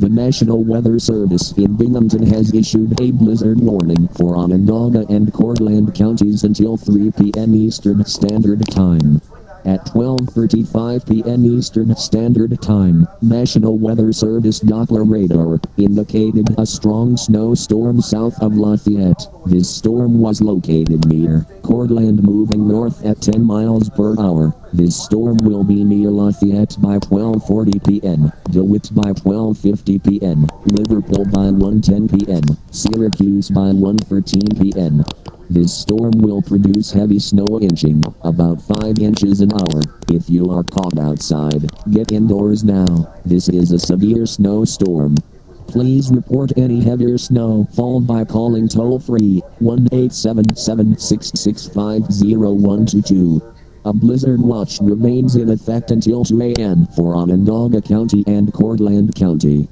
The National Weather Service in Binghamton has issued a blizzard warning for Onondaga and Cortland counties until 3 p.m. Eastern Standard Time. At 12:35 p.m. Eastern Standard Time, National Weather Service Doppler radar indicated a strong snowstorm south of Lafayette. This storm was located near Cortland, moving north at 10 miles per hour. This storm will be near Lafayette by 12:40 p.m., DeWitt by 12:50 p.m., Liverpool by 1:10 p.m., Syracuse by 1:13 p.m. This storm will produce heavy snow inching, about 5 inches an hour. If you are caught outside, get indoors now. This is a severe snowstorm. Please report any heavier snowfall by calling toll-free 1-877-665-0122. A blizzard watch remains in effect until 2 a.m. for Onondaga County and Cortland County.